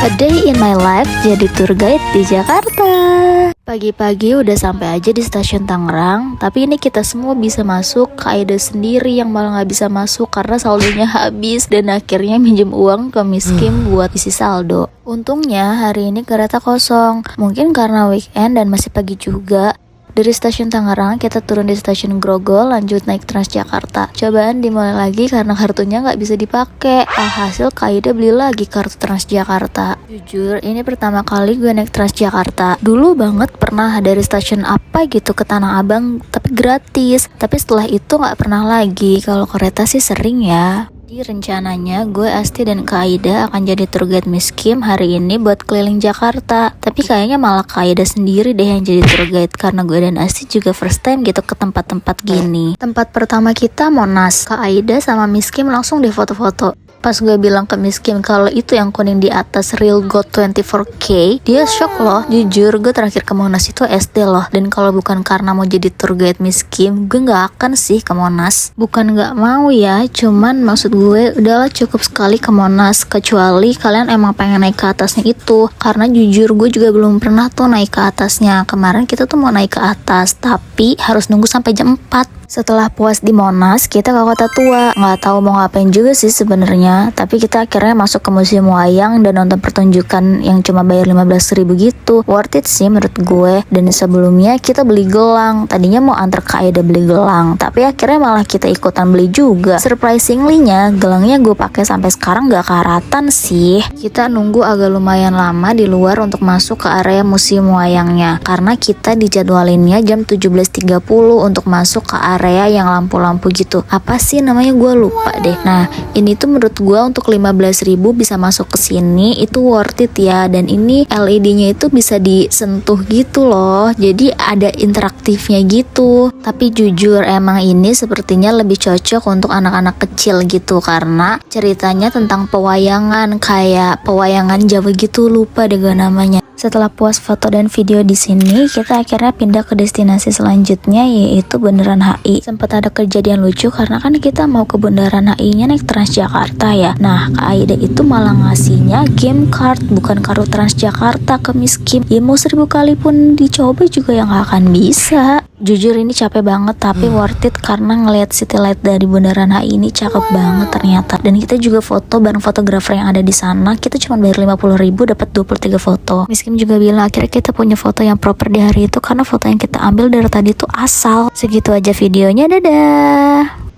A day in my life jadi tour guide di Jakarta. Pagi-pagi udah sampai aja di stasiun Tangerang, tapi ini kita semua bisa masuk, Aida sendiri yang malah gak bisa masuk karena saldonya habis dan akhirnya minjem uang ke Miss Kim buat isi saldo. Untungnya hari ini kereta kosong, mungkin karena weekend dan masih pagi juga. Dari stasiun Tangerang kita turun di stasiun Grogol, lanjut naik Transjakarta. Cobaan dimulai lagi karena kartunya nggak bisa dipakai. Alhasil Kaida beli lagi kartu Transjakarta. Jujur ini pertama kali gue naik Transjakarta. Dulu banget pernah dari stasiun apa gitu ke Tanah Abang tapi gratis. Tapi setelah itu nggak pernah lagi. Kalau kereta sih sering ya. Jadi rencananya gue, Asti, dan Kaida akan jadi tour guide Miss Kim hari ini buat keliling Jakarta. Tapi kayaknya malah Kaida sendiri deh yang jadi tour guide karena gue dan Asti juga first time gitu ke tempat-tempat gini. Tempat pertama kita Monas. Kaida sama Miss Kim langsung di foto-foto. Pas gue bilang ke Miss Kim kalau itu yang kuning di atas Real Gold 24K, dia shock loh. Jujur gue terakhir ke Monas itu SD loh. Dan kalau bukan karena mau jadi tour guide Miss Kim, gue gak akan sih ke Monas. Bukan gak mau ya, cuman maksud gue udahlah cukup sekali ke Monas. Kecuali kalian emang pengen naik ke atasnya itu. Karena jujur gue juga belum pernah tuh naik ke atasnya. Kemarin kita tuh mau naik ke atas, tapi harus nunggu sampai jam 4. Setelah puas di Monas, kita ke Kota Tua. Nggak tahu mau ngapain juga sih sebenarnya, tapi kita akhirnya masuk ke Museum Wayang dan nonton pertunjukan yang cuma bayar 15.000 gitu. Worth it sih menurut gue. Dan sebelumnya kita beli gelang. Tadinya mau antar Kaida beli gelang, tapi akhirnya malah kita ikutan beli juga. Surprisingly-nya, gelangnya gue pakai sampai sekarang nggak karatan sih. Kita nunggu agak lumayan lama di luar untuk masuk ke area Museum Wayangnya, karena kita dijadwalinnya jam 17.30 untuk masuk ke area yang lampu-lampu gitu. Apa sih namanya gue lupa deh. Nah, ini tuh menurut gue untuk 15.000 bisa masuk ke sini itu worth it ya. Dan ini LED-nya itu bisa disentuh gitu loh. Jadi ada interaktifnya gitu. Tapi jujur emang ini sepertinya lebih cocok untuk anak-anak kecil gitu karena ceritanya tentang pewayangan, kayak pewayangan Jawa gitu, lupa deh gue namanya. Setelah puas foto dan video di sini, kita akhirnya pindah ke destinasi selanjutnya yaitu Bundaran HI. Sempat ada kejadian lucu karena kan kita mau ke Bundaran HI-nya naik Transjakarta ya. Nah, Kak Aida itu malah ngasihnya game card, bukan kartu Transjakarta ke Miss Kim. Ya mau 1000 kali pun dicoba juga yang gak akan bisa. Jujur ini capek banget tapi worth it karena ngelihat city light dari Bundaran HI ini cakep banget ternyata. Dan kita juga foto bareng fotografer yang ada di sana. Kita cuma bayar 50.000 dapat 23 foto. Miss Kim juga bilang akhirnya kita punya foto yang proper di hari itu karena foto yang kita ambil dari tadi tuh asal. Segitu aja videonya, dadah.